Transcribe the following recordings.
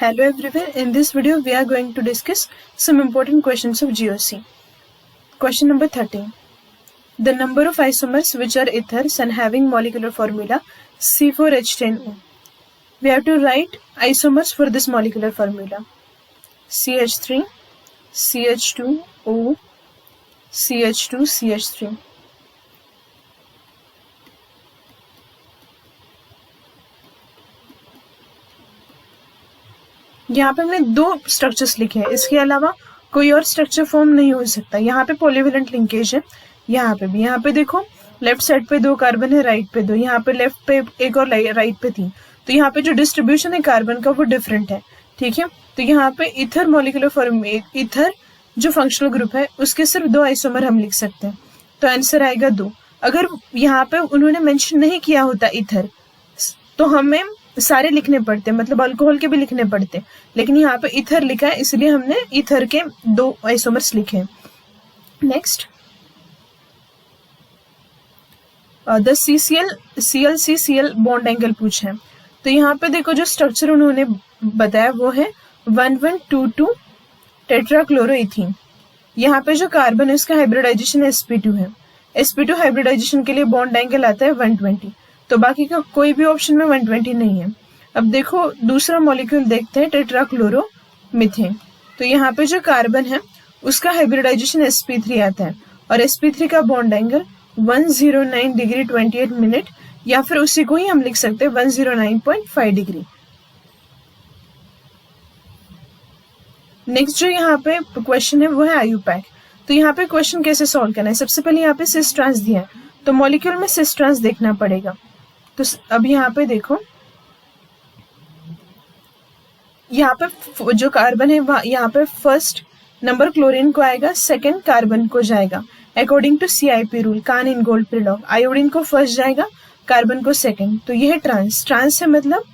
Hello everyone, in this video we are going to discuss some important questions of GOC. Question number 13. The number of isomers which are ethers and having molecular formula C4H10O. We have to write isomers for this molecular formula. CH3, CH2O, CH2, CH3. यहाँ पे हमने दो structures लिखे हैं, इसके अलावा कोई और स्ट्रक्चर फॉर्म नहीं हो सकता। यहाँ पे पॉलीवेलेंट लिंकेज है, यहाँ पे भी। यहाँ पे देखो लेफ्ट साइड पे 2 कार्बन है, राइट पे 2, यहाँ पे लेफ्ट पे 1 और राइट पे 3। तो यहाँ पे जो डिस्ट्रीब्यूशन है कार्बन का वो डिफरेंट है, ठीक है। तो यहाँ पे इथर मॉलिक्यूलर फॉर्म, इथर जो फंक्शनल ग्रुप है उसके सिर्फ 2 आइसोमर हम लिख सकते हैं, तो आंसर आएगा 2। अगर यहाँ पे उन्होंने मेंशन नहीं किया होता इथर तो हमें सारे लिखने पड़ते, मतलब अल्कोहल के भी लिखने पड़ते, लेकिन यहाँ पे इथर लिखा है इसलिए हमने इथर के 2 आइसोमर्स लिखे। Next, the ClC-Cl bond angle पूछा है। तो यहाँ पे देखो जो स्ट्रक्चर उन्होंने बताया वो है 1122 टेट्राक्लोरोइथीन। यहाँ पे जो कार्बन है उसका हाइब्रिडाइजेशन sp2 है। sp2 हाइब्रिडाइजेशन के लिए बॉन्ड एंगल आता है 120, तो बाकी का कोई भी ऑप्शन में 120 नहीं है। अब देखो दूसरा मॉलिक्यूल देखते हैं, टेट्राक्लोरोमीथेन। तो यहाँ पे जो कार्बन है उसका हाइब्रिडाइजेशन sp3 आता है और sp3 का बॉन्ड एंगल 109 डिग्री 28 मिनट, या फिर उसी को ही हम लिख सकते हैं 109.5 डिग्री। नेक्स्ट जो यहाँ पे क्वेश्चन है वो है आयुपैक। तो यहाँ पे क्वेश्चन कैसे सॉल्व करना है, सबसे पहले यहाँ पे सिस ट्रांस दिया है तो मॉलिक्यूल में सिस ट्रांस देखना पड़ेगा। तो अब यहाँ पे देखो, यहाँ पे जो कार्बन है यहाँ पे फर्स्ट नंबर क्लोरीन को आएगा, सेकंड कार्बन को जाएगा according to CIP rule, Cahn Ingold Prelog. Iodine को फर्स्ट जाएगा, कार्बन को सेकंड। तो ये है ट्रांस। ट्रांस है मतलब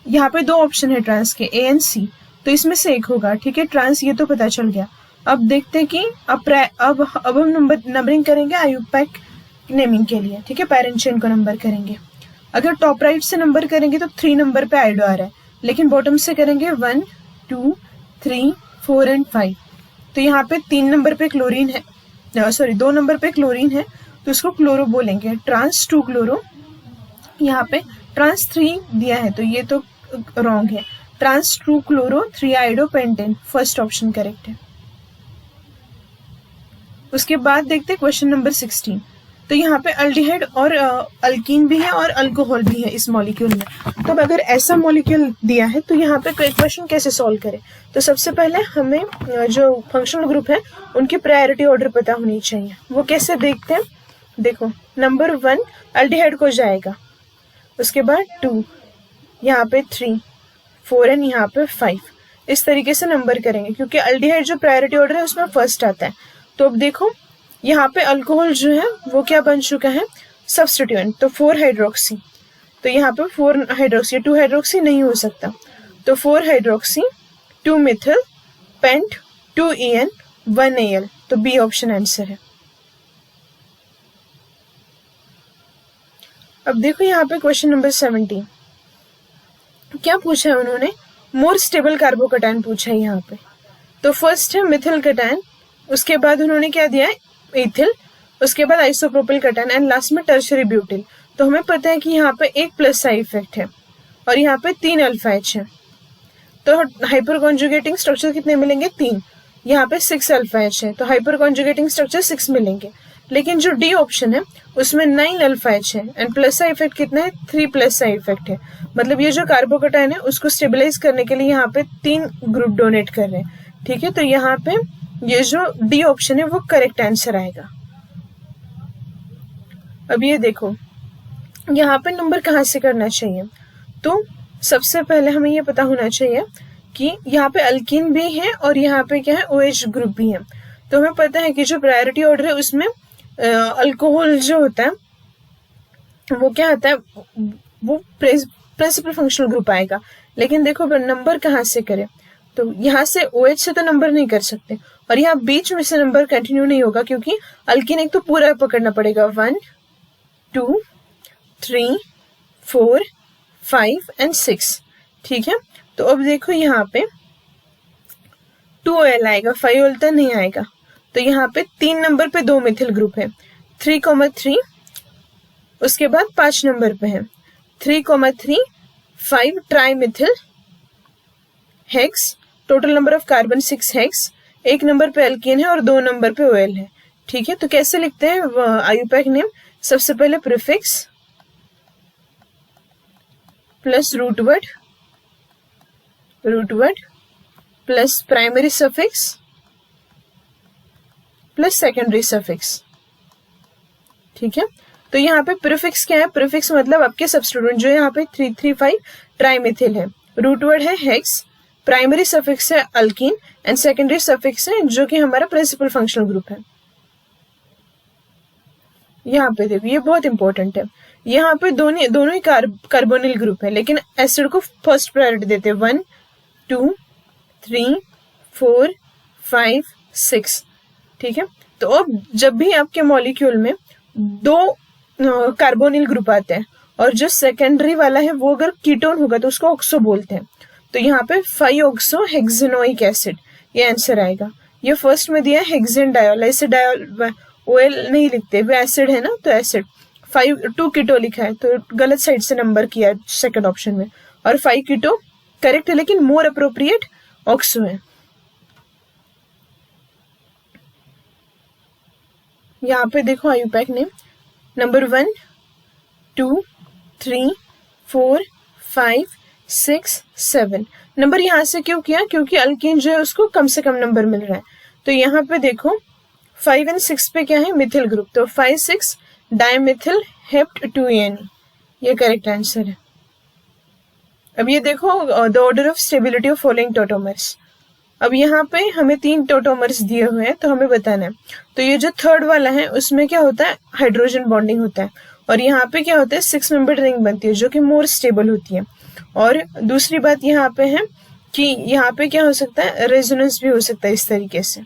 यहाँ पे 2 ऑप्शन है ट्रांस के, A एंड C, तो इसमें से एक होगा, ठीक है। ट्रांस ये तो पता चल गया। अब देखते हैं कि अब हम नंबरिंग करेंगे आयुपैक नेमिंग के लिए, ठीक है। पैरेंट चेन को नंबर करेंगे। अगर टॉप राइट से नंबर करेंगे तो 3 नंबर पे आयोडो आ रहा है, लेकिन बॉटम से करेंगे 1, 2, 3, 4 एंड 5। तो यहाँ पे 3 नंबर पे क्लोरीन है, 2 नंबर पे क्लोरीन है, तो इसको क्लोरो बोलेंगे, ट्रांस 2 क्लोरो। यहाँ पे ट्रांस 3 दिया है तो ये तो रॉन्ग है, trans 2 chloro 3 iodo pentane, first option correct है। उसके बाद देखते हैं क्वेश्चन नंबर 16। तो यहाँ पे अल्डिहाइड और अल्कीन भी है और अल्कोहल भी है इस मॉलिक्यूल में। तो अब अगर ऐसा मॉलिक्यूल दिया है तो यहाँ पे क्वेश्चन कैसे सॉल्व करें, तो सबसे पहले हमें जो फंक्शनल ग्रुप है उनकी प्रायोरिटी ऑर्डर पता होनी चाहिए। वो कैसे देखते हैं, देखो नंबर 1 अल्डिहाइड को जाएगा, उसके बाद 2, यहाँ पे 3, 4 एंड यहाँ पे 5। इस तरीके से नंबर करेंगे क्योंकि अल्डिहाइड जो प्रायोरिटी ऑर्डर है उसमें फर्स्ट आता है। तो अब देखो यहाँ पे अल्कोहल जो है वो क्या बन चुका है, सब्स्टिट्यूएंट, तो 4 हाइड्रोक्सी। तो यहाँ पे 4 हाइड्रोक्सी, 2 हाइड्रोक्सी नहीं हो सकता, तो 4 hydroxy, 2 methyl, pent, 2 EN, 1 AL, तो बी ऑप्शन आंसर है। अब देखो यहाँ पे क्वेश्चन नंबर 17 क्या पूछा है उन्होंने, मोर स्टेबल कार्बोकैटायन पूछा है यहाँ पे। तो फर्स्ट है मिथिल कैटायन, उसके बाद उन्होंने क्या दिया है इथिल, उसके बाद आइसोप्रोपिल कैटायन एंड लास्ट में टर्शियरी ब्यूटिल। तो हमें पता है कि यहाँ पे 1 प्लस साइड इफेक्ट है और यहाँ पे 3 अल्फा H है, तो हाइपर कॉन्जुगेटिंग स्ट्रक्चर कितने मिलेंगे, 3। यहाँ पे 6 अल्फा H है तो हाइपर कॉन्जुगेटिंग स्ट्रक्चर 6 मिलेंगे। लेकिन जो डी ऑप्शन है उसमें 9 अल्फा H है एंड प्लस साइड इफेक्ट कितना है, 3 प्लस साइड इफेक्ट है। मतलब ये जो कार्बोकैटायन है उसको स्टेबलाइज करने के लिए यहाँ पे 3 ग्रुप डोनेट कर रहे हैं, ठीक है। तो यहाँ पे ये जो डी ऑप्शन है वो करेक्ट आंसर आएगा। अब ये देखो यहाँ पे नंबर कहाँ से करना चाहिए, तो सबसे पहले हमें ये पता होना चाहिए कि यहाँ पे अल्कीन भी है और यहाँ पे क्या है OH ग्रुप भी है। तो हमें पता है कि जो प्रायोरिटी ऑर्डर है उसमें अल्कोहल जो होता है वो क्या आता है, वो प्रिंसिपल फंक्शनल ग्रुप आएगा। लेकिन देखो नंबर कहाँ से करें, तो यहाँ से OH से तो नंबर नहीं कर सकते और यहाँ बीच में से नंबर कंटिन्यू नहीं होगा क्योंकि अल्कीन एक तो पूरा पकड़ना पड़ेगा, 1, 2, 3, 4, 5 एंड 6, ठीक है। तो अब देखो यहाँ पे 2OL आएगा, 5OL तो नहीं आएगा। तो यहाँ पे 3 नंबर पे 2 मिथिल ग्रुप है, 3,3। उसके बाद 5 नंबर पे है 3,3 5 try Mithil hex. Total number of carbon 6 hex. 1 number पे एल्केन है और 2 नंबर पे OL है। ठीक है, तो कैसे लिखते हैं IUPAC नेम? सबसे पहले prefix plus root word plus primary suffix plus secondary suffix. ठीक है, तो यहाँ पे प्रीफिक्स क्या है? प्रीफिक्स मतलब आपके सब्स्टिट्यूएंट, जो यहाँ पे 3,3,5 ट्राइमिथिल है। रूट वर्ड है हेक्स, प्राइमरी सफिक्स है अल्कीन एंड सेकेंडरी सफिक्स है जो कि हमारा प्रिंसिपल फंक्शनल ग्रुप है। यहाँ पे देखो ये बहुत इंपॉर्टेंट है, यहाँ पे दोनों ही कार्बोनिल ग्रुप है, लेकिन एसिड को फर्स्ट प्रायोरिटी देते हैं। 1 2 3 4 5 6। ठीक है, तो अब जब भी आपके मॉलिक्यूल में 2 कार्बोनिल ग्रुप आते हैं और जो सेकेंडरी वाला है वो अगर कीटोन होगा तो उसको ऑक्सो बोलते हैं। तो यहाँ पे 5-ऑक्सो हेक्सेनोइक एसिड, ये आंसर आएगा। ये फर्स्ट में दिया हेक्सेन डायोल, ऐसे डायोल OL नहीं लिखते, वो एसिड है ना, तो एसिड। 5 कीटो लिखा है तो गलत साइड से नंबर किया है सेकंड ऑप्शन में, और 5 कीटो करेक्ट है, लेकिन मोर अप्रोप्रिएट ऑक्सो है। यहाँ पे देखो IUPAC नेम नंबर 1 2 3 4 5 6 7। नंबर यहाँ से क्यों किया? क्योंकि अल्केन जो है उसको कम से कम नंबर मिल रहा है। तो यहाँ पे देखो 5 और 6 पे क्या है? मिथिल ग्रुप, तो 5,6 डायमिथिल हेप्ट 2EN, ये करेक्ट आंसर है। अब ये देखो the order of stability of following tautomers. अब यहाँ पे हमें 3 टोटोमर्स दिए हुए हैं, तो हमें बताना है। तो ये जो थर्ड वाला है उसमें क्या होता है? हाइड्रोजन बॉन्डिंग होता है, और यहाँ पे क्या होता है? 6 मेंबर रिंग बनती है जो कि मोर स्टेबल होती है। और दूसरी बात यहाँ पे है कि यहाँ पे क्या हो सकता है? रेजोनेंस भी हो सकता है इस तरीके से।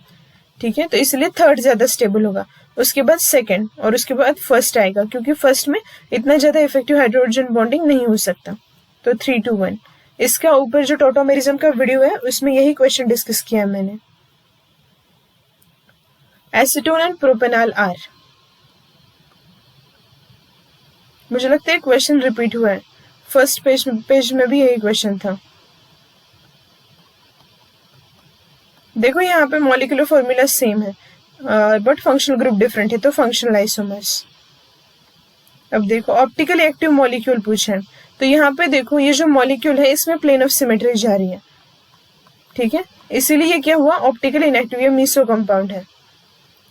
ठीक है, तो इसलिए थर्ड ज्यादा स्टेबल होगा, उसके बाद सेकंड, और उसके बाद फर्स्ट आएगा, क्योंकि फर्स्ट में इतना ज्यादा इफेक्टिव हाइड्रोजन बॉन्डिंग नहीं हो सकता। तो 3 2 1। इसका ऊपर जो टोटोमेरिज्म का वीडियो है उसमें यही क्वेश्चन डिस्कस किया है मैंने। एसीटोन एंड प्रोपेनॉल आर, मुझे लगता है क्वेश्चन रिपीट हुआ है, फर्स्ट पेज में भी यही क्वेश्चन था। देखो यहाँ पे मॉलिक्यूलर फॉर्मूला सेम है बट फंक्शनल ग्रुप डिफरेंट है, तो फंक्शनल आइसोमर्स। अब देखो ऑप्टिकली एक्टिव मॉलिक्यूल पूछा है, तो यहाँ पे देखो ये जो मॉलिक्यूल है इसमें प्लेन ऑफ सिमेट्री जा रही है। ठीक है, इसीलिए ये क्या हुआ? Optically inactive. ये मीसो कंपाउंड है,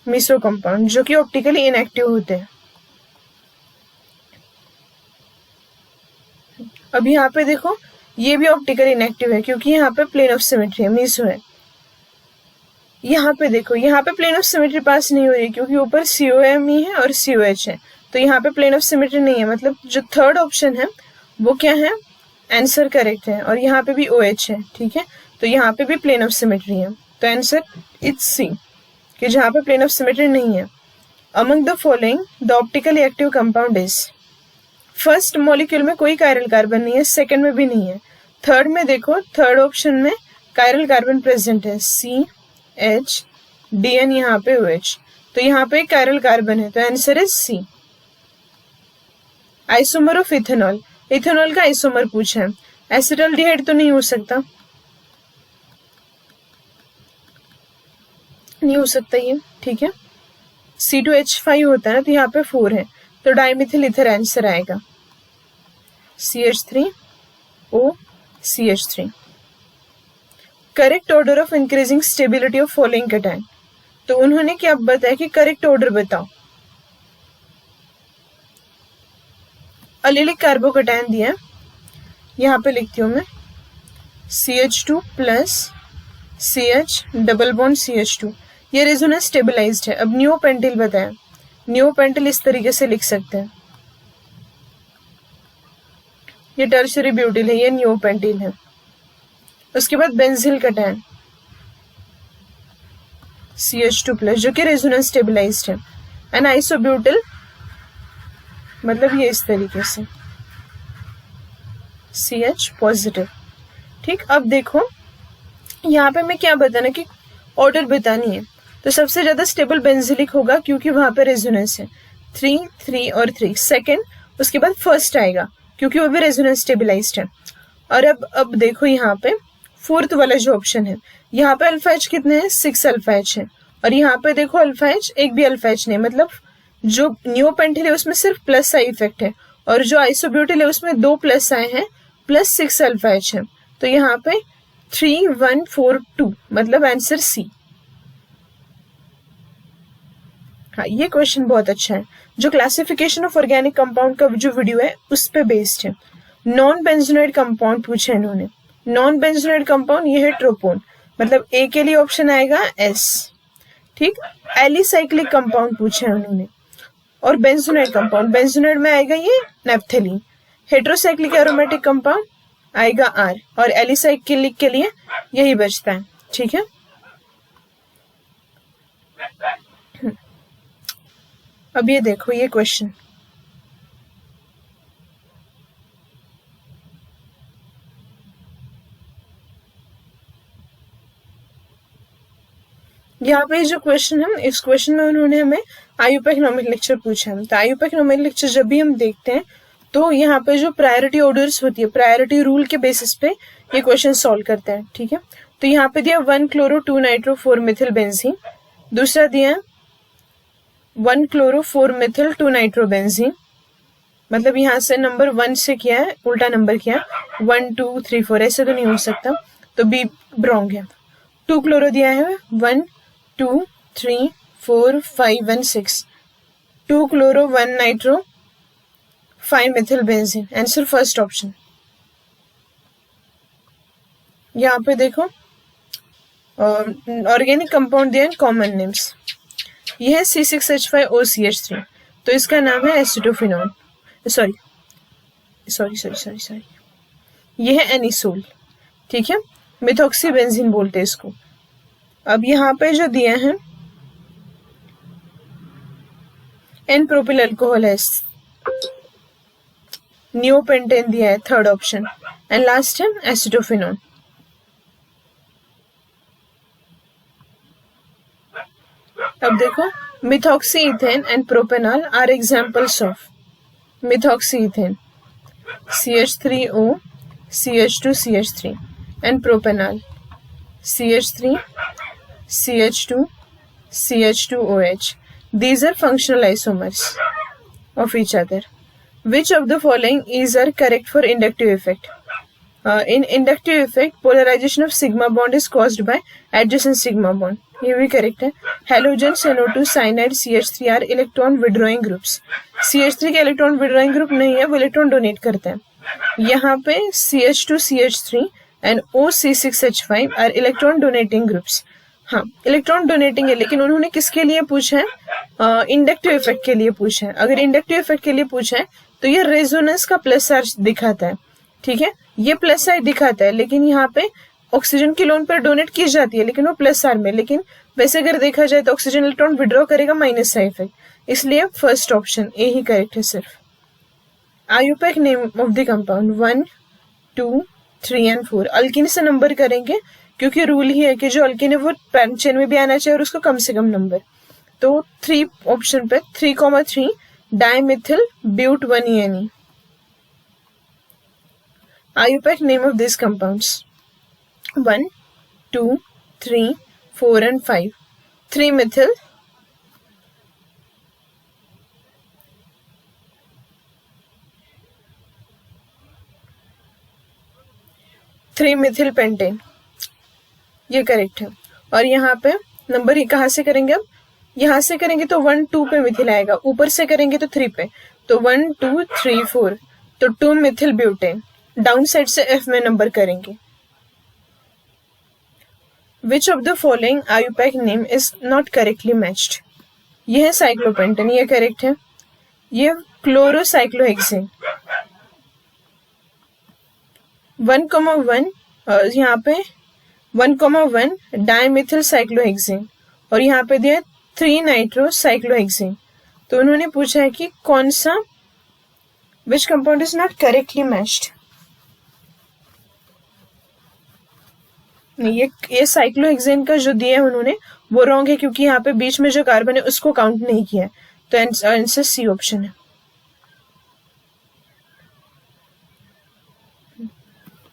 मीसो कंपाउंड जो कि ऑप्टिकली इनएक्टिव होते हैं। अब यहाँ पे देखो ये भी ऑप्टिकली इनएक्टिव है क्योंकि यहाँ पे प्लेन ऑफ सिमेट्री है, मीसो है। यहाँ पे देखो यहाँ पे प्लेन ऑफ सिमेट्री पास नहीं हो रही क्योंकि ऊपर COMe है और COH है, तो यहाँ पे प्लेन ऑफ सिमेट्री नहीं है। मतलब जो थर्ड ऑप्शन है वो क्या है? आंसर करेक्ट है, और यहाँ पे भी OH है। ठीक है, तो यहाँ पे भी प्लेन ऑफ सिमेट्री है, तो आंसर इट्स C, कि जहाँ पे प्लेन ऑफ सिमेट्री नहीं है। Among the following the optically active compound is. First molecule में कोई कायरल कार्बन नहीं है, सेकंड में भी नहीं है। थर्ड में देखो, थर्ड ऑप्शन में कायरल कार्बन प्रेजेंट है, CH DN, यहाँ पे OH, तो यहाँ पे कायरल कार्बन है, तो answer is C। Isomer of ethanol, ethanol का आइसोमर पूछा है। एसिटाल्डिहाइड तो नहीं हो सकता, नहीं हो सकता ये। ठीक है, C2H5 होता है ना, तो यहाँ पे 4 है, तो डाइमिथिल इथर आंसर आएगा, CH3O CH3। Correct order of increasing stability of following cation, तो उन्होंने क्या बताया कि करेक्ट ऑर्डर बताओ। अलिलिक कार्बोकैटायन दिया है, यहाँ पे लिखती हूँ मैं, CH2 plus CH double bond CH2, ये रेजोनेंस स्टेबलाइज्ड है। अब नियोपेंटिल बताया, नियोपेंटिल इस तरीके से लिख सकते हैं, ये टर्शियरी ब्यूटिल है, ये नियोपेंटिल है। उसके बाद बेंजिल कैटायन CH2 प्लस, जो कि रेजोनेंस स्टेबलाइज्ड है। एंड आइसोब्यूटिल मतलब ये इस तरीके से CH पॉजिटिव। ठीक, अब देखो यहाँ पे मैं क्या बताना कि ऑर्डर बतानी है। तो सबसे ज्यादा स्टेबल बेंजिलिक होगा क्योंकि वहां पे रेजोनेंस है, 3 3 और 3। सेकेंड, उसके बाद फर्स्ट आएगा क्योंकि वो भी रेजोनेंस स्टेबिलाइज्ड है। और अब देखो यहाँ पे फोर्थ वाला जो ऑप्शन है, यहाँ पे अल्फा एच कितने हैं, 6 अल्फा एच है। और यहाँ पे देखो अल्फा एच एक भी अल्फा एच नहीं, मतलब जो नियोपेंटिल है उसमें सिर्फ प्लस आई इफेक्ट है, और जो आइसोब्यूटिल है उसमें 2 प्लस आए हैं, प्लस 6 अल्फा एच है। तो यहाँ पे 3 1 4 2, मतलब आंसर सी। हाँ, ये क्वेश्चन बहुत अच्छा है। जो क्लासिफिकेशन ऑफ ऑर्गेनिक कंपाउंड का जो वीडियो है उस पे बेस्ड है। नॉन बेंजोनाइड कंपाउंड पूछे इन्होंने। नॉन बेंजोनाइड कंपाउंड ये है ट्रोपोन, मतलब ए के लिए ऑप्शन आएगा एस। ठीक, एलिसाइक्लिक कंपाउंड पूछे उन्होंने। और बेंजोनाइड कंपाउंड, बेंजोनाइड में आएगा ये नेप्थलीन। हेट्रोसाइक्लिक एरोमेटिक कंपाउंड आएगा आर, और एलिसाइक्लिक के लिए यही बचता है। ठीक है, अब ये देखो ये क्वेश्चन, यहाँ पे जो क्वेश्चन है, इस क्वेश्चन में उन्होंने हमें आयुपैक नोमेनक्लेचर पूछा है। तो आयुपैक नोमेनक्लेचर जब भी हम देखते हैं तो यहाँ पे जो प्रायोरिटी ऑर्डर्स होती है, प्रायोरिटी रूल के बेसिस पे ये क्वेश्चन सॉल्व करते हैं। ठीक है, तो यहाँ पे दिया 1 क्लोरो 2 नाइट्रो 4 मिथिल बेंजीन। दूसरा दिया 1 क्लोरो 4 मिथिल 2 नाइट्रो बेंजीन, मतलब यहाँ से नंबर 1 से किया है, उल्टा नंबर किया, 1 2 3 4, ऐसे तो नहीं हो सकता, तो बी रॉन्ग है। 2 क्लोरो दिया है 1 2 3 4 5 1 6, 2 chloro 1 nitro 5 Mithil benzene, answer first option. यहाँ पे देखो ऑर्गेनिक कंपाउंड दिया है, कॉमन नेम्स। यह है C6H5OCH3, तो इसका नाम है एसिटोफिनॉल, सॉरी, यह है एनिसोल। ठीक है, मिथॉक्सी बेंजीन बोलते हैं इसको। अब यहाँ पे जो दिया है एन प्रोपिल अल्कोहल है, नियोपेंटेन दिया है थर्ड ऑप्शन, एंड लास्ट है एसिटोफिनॉल। अब देखो methoxy ethane and propanol are examples of methoxy ethane, CH3O CH2CH3, and propanol CH3 CH2 CH2OH. These are functional isomers of each other. Which of the following is are correct for inductive effect? In inductive effect, polarization of sigma bond is caused by adjacent sigma bond. ये भी correct है। Halogen NO2 cyanide CH3 are electron withdrawing groups. CH3 के electron withdrawing group नहीं है, वो electron donate करते हैं। यहाँ पे CH2 CH3 and OC6H5 are electron donating groups. हाँ, इलेक्ट्रॉन डोनेटिंग है, लेकिन उन्होंने किसके लिए पूछा है, इंडक्टिव इफेक्ट के लिए पूछा है। अगर इंडक्टिव इफेक्ट के लिए पूछा है तो ये रेजोनेंस का प्लस चार्ज दिखाता है। ठीक है, ये प्लस साइड दिखाता है, लेकिन यहाँ पे ऑक्सीजन की लोन पर डोनेट की जाती है, लेकिन वो प्लस आर में। लेकिन वैसे अगर देखा जाए तो ऑक्सीजन इलेक्ट्रॉन विड्रॉ करेगा माइनस साइड इफेक्ट, इसलिए first option A he correct है सिर्फ। IUPAC name of the compound 1 2 3 and 4। Alkene से नंबर करेंगे क्योंकि रूल ही है कि जो अल्किन है वो पैरेंट चेन में भी आना चाहिए और उसको कम से कम नंबर। तो 3 ऑप्शन पे 3,3 dimethyl but 1ENE। IUPAC name of this compounds 1 2 3 4 and 5। 3 methyl 3 methyl pentane, ये करेक्ट है। और यहाँ पे नंबर ही कहाँ से करेंगे, अब यहाँ से करेंगे तो 1 2 पे मिथिल आएगा, ऊपर से करेंगे तो 3 पे, तो 1 2 3 4, तो 2 मिथिल ब्यूटेन। डाउन साइड से F में नंबर करेंगे। Which of the following IUPAC name is not correctly matched? ये है साइक्लोपेंटेन, ये करेक्ट है। ये क्लोरोसाइक्लोहेक्सेन 1,1, यहाँ पे 1,1 डाइमिथिल साइक्लोहेक्सेन, और यहाँ पे दिया 3 नाइट्रो साइक्लोहेक्सेन। तो उन्होंने पूछा है कि कौन सा, which compound is not correctly matched. नहीं, ये साइक्लोहेक्सेन का जो दिया है उन्होंने वो रॉन्ग है, क्योंकि यहाँ पे बीच में जो कार्बन है उसको काउंट नहीं किया है, तो आंसर सी ऑप्शन है।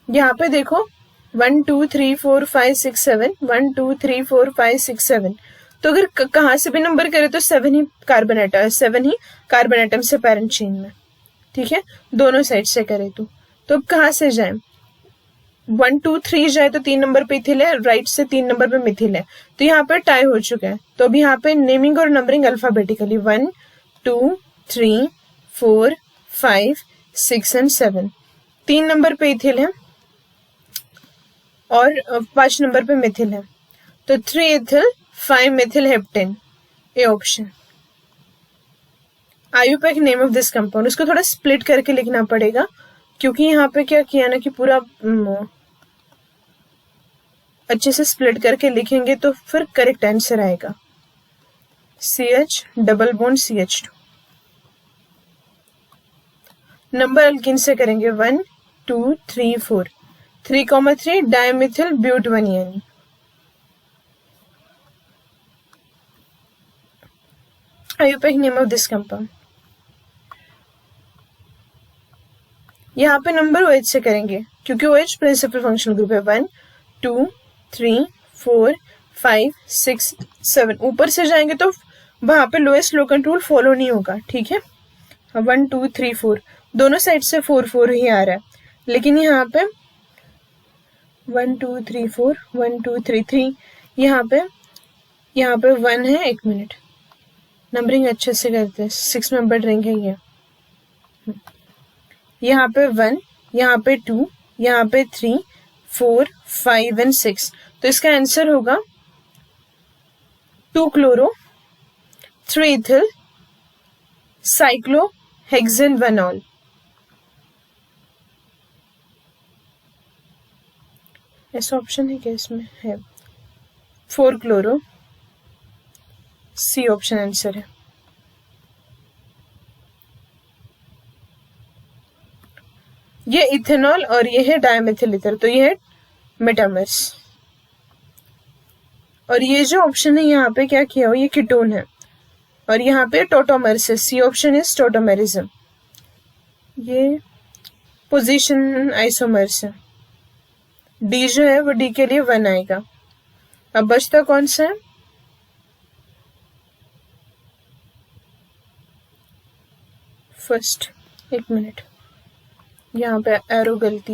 यहाँ पे देखो 1 2 3 4 5 6 7, 1 2 3 4 5 6 7, तो अगर कहाँ से भी नंबर करे तो 7 ही कार्बन एटम से पैरेंट चेन में, ठीक है, दोनों साइड से करे तो अब कहाँ से जाए, 1 2 3 जाए तो 3 नंबर पे इथिल है, राइट से 3 नंबर पे मिथिल है, तो यहाँ पे टाई हो चुका है। तो अभी यहाँ पे नेमिंग और नंबरिंग अल्फाबेटिकली 1 2 3 4 5 6 एंड 7, 3 नंबर पे इथिल है और 5 नंबर पे मिथिल है, तो 3 ethyl 5 Mithil heptane, A option. IUPAC name of this compound, उसको थोड़ा स्प्लिट करके लिखना पड़ेगा, क्योंकि यहाँ पे क्या किया ना कि पूरा अच्छे से स्प्लिट करके लिखेंगे तो फिर करेक्ट आंसर आएगा। CH double bond CH2। Number alkene से करेंगे 1 2 3 4, 3,3 डायमिथिल ब्यूट 1 यानी IUPAC name of this compound. यहाँ पे नंबर OH से करेंगे, क्योंकि OH प्रिंसिपल फंक्शनल ग्रुप है। 1 2 3 4 5 6 7, ऊपर से जाएंगे तो वहां पे लोएस्ट लोकल रूल फॉलो नहीं होगा, ठीक है। 1 2 3 4 दोनों साइड से 4 4 ही आ रहा है, लेकिन यहाँ पे 1 2 3 4 1 2 3 3 यहाँ पे 1 है। एक मिनट, नंबरिंग अच्छे से करते हैं, 6 मेंबर रिंग है ये। यहाँ पे 1, यहाँ पे 2, यहाँ पे 3 4 5 एंड 6, तो इसका आंसर होगा 2 क्लोरो 3 इथिल साइक्लोहेक्सेनोल। ऐसा ऑप्शन है क्या इसमें? है 4 क्लोरो, सी ऑप्शन आंसर है। ये इथेनॉल और ये है डायमिथिल ईथर, तो ये है मेटामर्स। और ये जो ऑप्शन है यहाँ पे क्या किया हो, ये कीटोन है, और यहाँ पे टोटोमर्स है, सी ऑप्शन इज टोटोमेरिज्म। ये पोजीशन आइसोमर्स है, डी जो है वो डी के लिए 1 आएगा। अब बचता कौन सा है? फर्स्ट, एक मिनट, यहाँ पे एरो गलत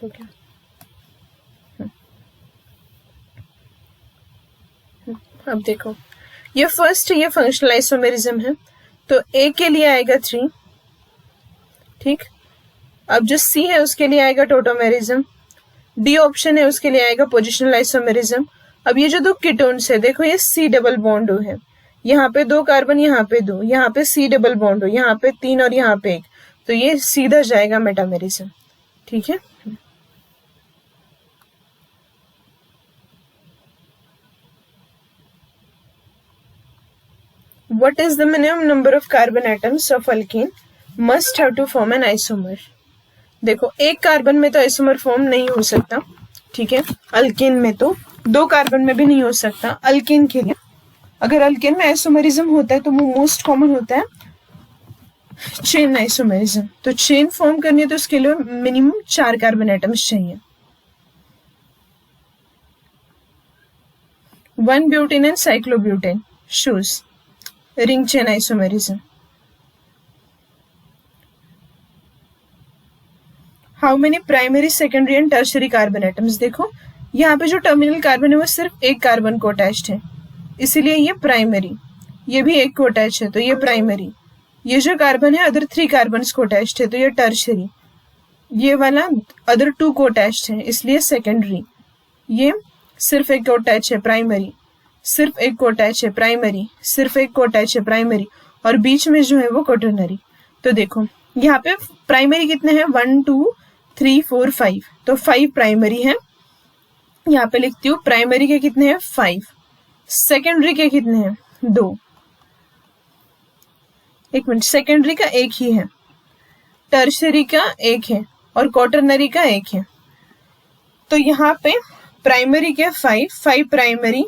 हो गया। अब देखो, ये फर्स्ट, ये फंक्शनल आइसोमेरिज्म है, तो ए के लिए आएगा 3, ठीक। अब जो सी है उसके लिए आएगा टोटोमेरिज्म, डी ऑप्शन है उसके लिए आएगा पोजिशनल आइसोमेरिज्म। अब ये जो 2 कीटोन्स है, देखो ये सी डबल बॉन्ड है, यहाँ पे 2 कार्बन, यहाँ पे 2, यहाँ पे सी डबल बॉन्ड, यहाँ पे 3 और यहाँ पे 1, तो ये सीधा जाएगा मेटामेरिज्म, ठीक है। What is the minimum number of carbon atoms of alkene must have to form an isomer? देखो, एक कार्बन में तो आइसोमर फॉर्म नहीं हो सकता, ठीक है। अल्केन में तो 2 कार्बन में भी नहीं हो सकता। अल्केन के लिए अगर अल्केन में आइसोमेरिज्म होता है तो वो मोस्ट कॉमन होता है चेन आइसोमेरिज्म। तो चेन फॉर्म करनी है तो उसके लिए मिनिमम 4 कार्बन एटम्स चाहिए। 1 butane and cyclobutane shows ring chain isomerism. How many primary, secondary and tertiary carbon atoms? देखो, यहाँ पे जो टर्मिनल कार्बन है वो सिर्फ एक कार्बन को अटैच्ड है, इसीलिए ये प्राइमरी। ये भी एक को अटैच है तो ये प्राइमरी। ये जो कार्बन है अदर 3 कार्बन को अटैच्ड है तो ये टर्शरी। ये वाला अदर 2 को अटैच्ड है इसलिए सेकेंडरी। ये सिर्फ एक को अटैच है, प्राइमरी। सिर्फ एक को अटैच है, प्राइमरी। सिर्फ एक को अटैच है, प्राइमरी। और बीच में जो है वो क्वाटरनरी। तो देखो, यहाँ पे प्राइमरी कितने हैं? 1 2 3 4 5, तो 5 प्राइमरी है। यहाँ पे लिखती हूँ, प्राइमरी के कितने हैं? 5। सेकेंडरी के कितने हैं? 2। एक मिनट, सेकेंडरी का 1 ही है, टर्शरी का 1 है और क्वाटरनरी का 1 है। तो यहाँ पे प्राइमरी क्या 5 प्राइमरी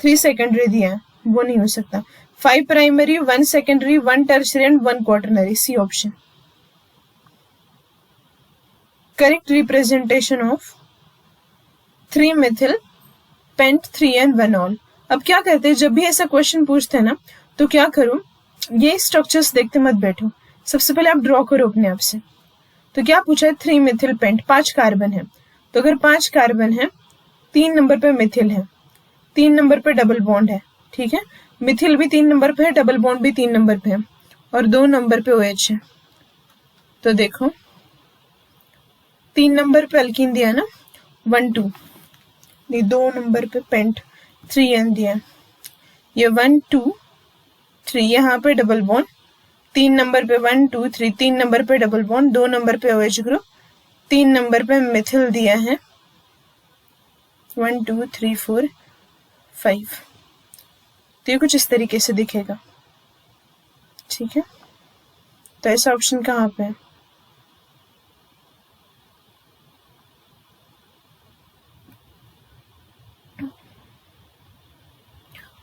3 सेकेंडरी दिया है, वो नहीं हो सकता। 5 primary 1 secondary 1 tertiary and 1 quaternary, C option. Correct representation of 3 methyl pent 3 and 1 al. अब क्या करते हैं, जब भी ऐसा क्वेश्चन पूछते हैं ना, तो क्या करो, ये स्ट्रक्चर्स देखते मत बैठो, सबसे पहले आप ड्रॉ करो अपने आप से। तो क्या पूछा है, 3 मिथिल पेंट, 5 कार्बन है। तो अगर 5 कार्बन है, 3 नंबर पे मिथिल है, 3 नंबर पे डबल बॉन्ड है, ठीक है, मिथिल भी 3 नंबर पे है, डबल बॉन्ड भी 3 नंबर पे है, और 2 नंबर पे OH है। तो देखो 3 नंबर पे अल्कीन दिया ना 1 2, 2 नंबर पे पेंट 3N दिया, ये 1 2 3, यहाँ पे डबल बॉन्ड, 3 नंबर पे 1 2 3, 3 नंबर पे डबल बॉन्ड, 2 नंबर पे OH ग्रुप, 3 नंबर पे मिथिल दिया है 1 2 3 4 5। तो ये कुछ इस तरीके से दिखेगा, ठीक है। तो ऐसा ऑप्शन कहाँ पे है,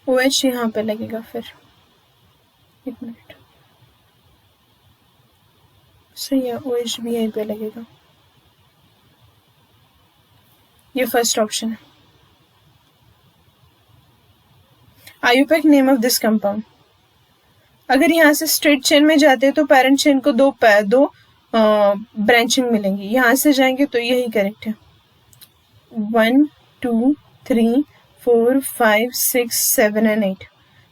OH यहाँ पे लगेगा। फिर एक मिनट, सही है, OH भी यहीं पे लगेगा, ये फर्स्ट ऑप्शन है। IUPAC name of this compound. अगर यहाँ से स्ट्रेट चेन में जाते हैं तो पेरेंट चेन को दो ब्रांचिंग मिलेंगी, यहाँ से जाएंगे तो यही करेक्ट है। 1 2 3 4 5 6 7 एंड 8।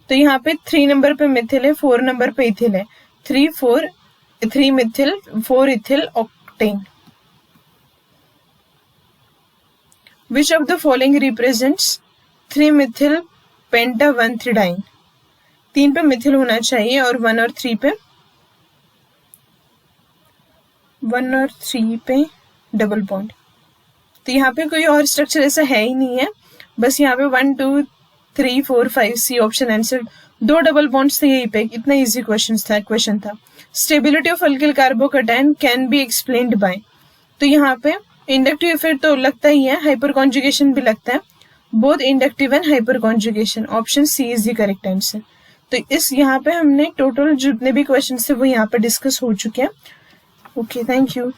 तो यहाँ पे 3 नंबर पे मिथिल है, 4 नंबर पे इथिल है, 3 methyl 4 ethyl octane. Which of the following represents 3 methyl penta 1 3-डाइन। 3 पे मिथिल होना चाहिए और 1 और 3 पे डबल बॉन्ड। तो यहाँ पे कोई और स्ट्रक्चर ऐसा है ही नहीं है, बस यहाँ पे 1 2 3 4 5 C option answer. 2 double bonds थे यहीं पे, इतना इजी क्वेश्चन था। Stability of alkyl carbocation can be explained by. तो यहाँ पे इंडक्टिव इफेक्ट तो लगता ही है, हाइपर कॉन्जुगेशन भी लगता है, both inductive and hyperconjugation, option C is the correct answer. तो इस यहाँ पे हमने टोटल जितने भी क्वेश्चन थे वो यहाँ पे डिस्कस हो चुके हैं। Okay, thank you.